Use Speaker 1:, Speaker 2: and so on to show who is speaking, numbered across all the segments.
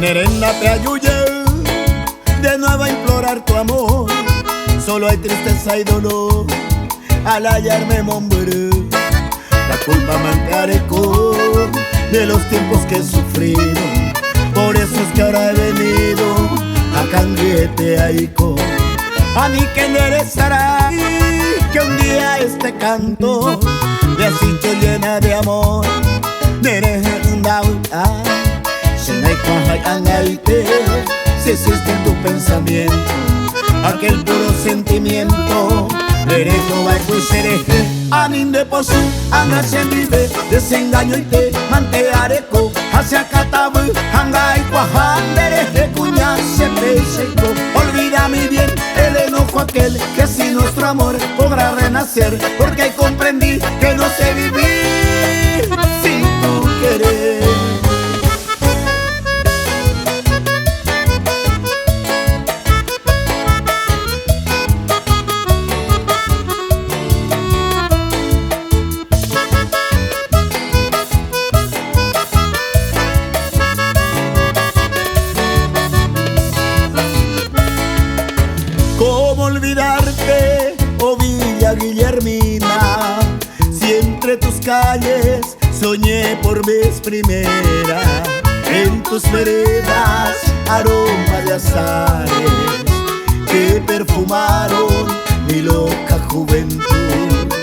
Speaker 1: Nerena peayuye, de nuevo a implorar tu amor. Solo hay tristeza y dolor al hallarme mombre. La culpa me encarecó de los tiempos que he sufrido. Por eso es que ahora he venido a canguete aico. A mí que enderezará que un día este canto de asito llena de amor. Si existe en tu pensamiento aquel puro sentimiento, derecho va a sereje. Anin de posu, anase vive, desengaño y te manteareco. Hacia catabu, hanga y cuajan, dereje cuña, se peseco. Olvida mi bien el enojo aquel, que si nuestro amor podrá renacer. Porque comprendí que no sé vivir sin tu querer. ¿Cómo olvidarte, oh Villa Guillermina? Si entre tus calles soñé por vez primera, en tus veredas aroma de azares que perfumaron mi loca juventud.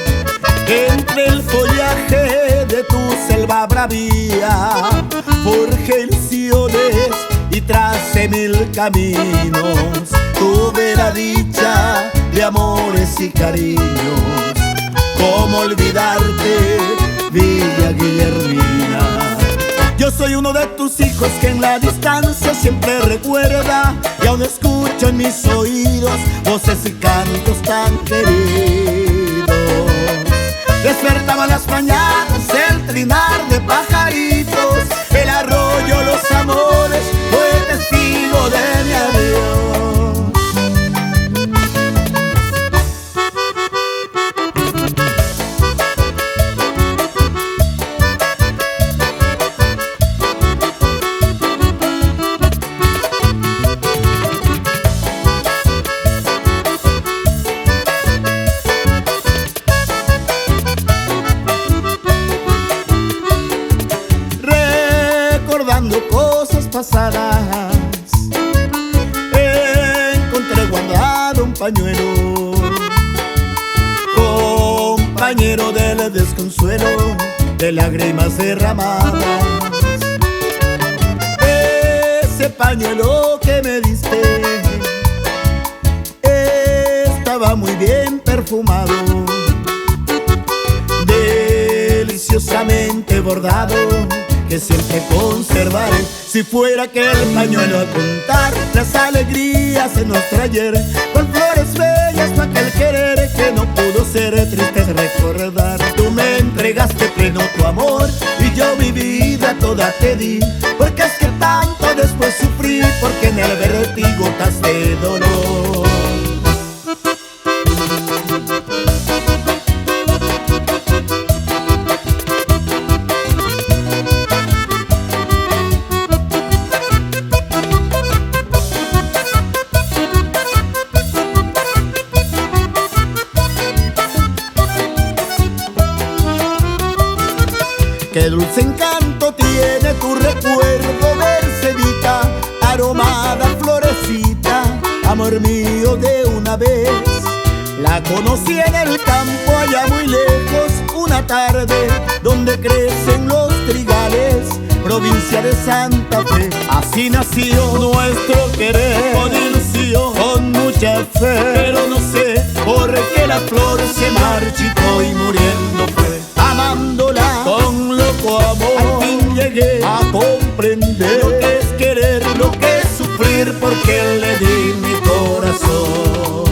Speaker 1: Entre el follaje de tu selva bravía forjé ilusiones y tracé mil caminos. Tuve la dicha de amores y cariños. ¿Cómo olvidarte, Villa Guillermina? Yo soy uno de tus hijos que en la distancia siempre recuerda, y aún escucho en mis oídos voces y cantos tan queridos. Despertaba las mañanas el trinar de pajaritos, el arroyo, los amores, fue testigo de mi adiós. Cosas pasadas, encontré guardado un pañuelo, compañero del desconsuelo, de lágrimas derramadas. Ese pañuelo que me diste estaba muy bien perfumado, deliciosamente bordado, que siempre conservaré. Si fuera aquel pañuelo a contar las alegrías en nuestro ayer, con flores bellas para aquel querer que no pudo ser, triste es recordar. Tú me entregaste pleno tu amor y yo mi vida toda te di, porque es que tanto después sufrí, porque en el vértigo de dolor. Qué dulce encanto tiene tu recuerdo, Mercedita, aromada florecita, amor mío de una vez. La conocí en el campo allá muy lejos, una tarde donde crecen los trigales, provincia de Santa Fe. Así nació nuestro querer, con ilusión, con mucha fe. Pero no sé por qué la flor se marchitó y muriendo fue. Amándola con loco amor, al fin llegué a comprender lo que es querer, lo que es sufrir, porque le di mi corazón.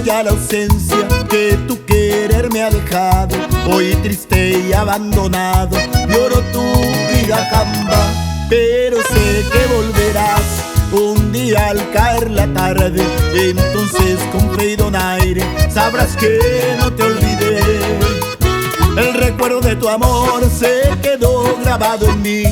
Speaker 1: ya la ausencia que tu querer me ha dejado. Hoy triste y abandonado lloro tu vida camba, pero sé que volverás un día al caer la tarde. Entonces con fe y donaire sabrás que no te olvidé. El recuerdo de tu amor se quedó grabado en mí,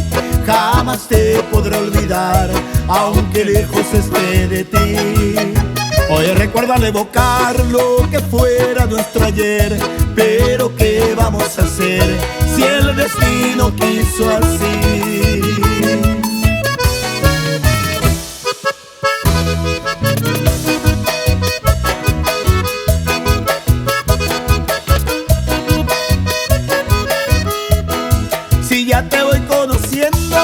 Speaker 1: jamás te podré olvidar, aunque lejos esté de ti. Hoy recuerdo al evocar lo que fuera nuestro ayer, pero ¿qué vamos a hacer si el destino quiso así? Si ya te voy conociendo,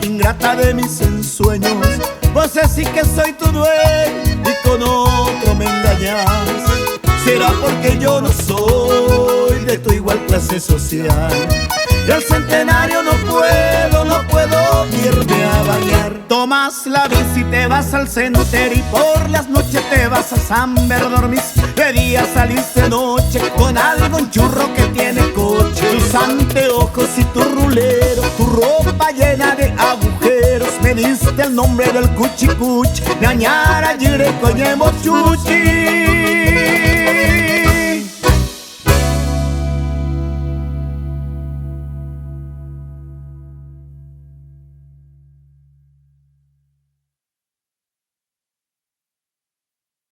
Speaker 1: ingrata de mis ensueños, vos sí que soy tu dueño y con otro me engañas. Será porque yo no soy de tu igual clase social. Y al centenario no puedo irme a bañar. Tomas la bici y te vas al cementerio, y por las noches te vas a San Bernardo, dormís. De día salís de noche con algún churro que tiene coche. Tus anteojos y tu rulero, tu ropa llena de agujeros. Me diste el nombre del cuchicuch, ñañara yire coñemo chuch.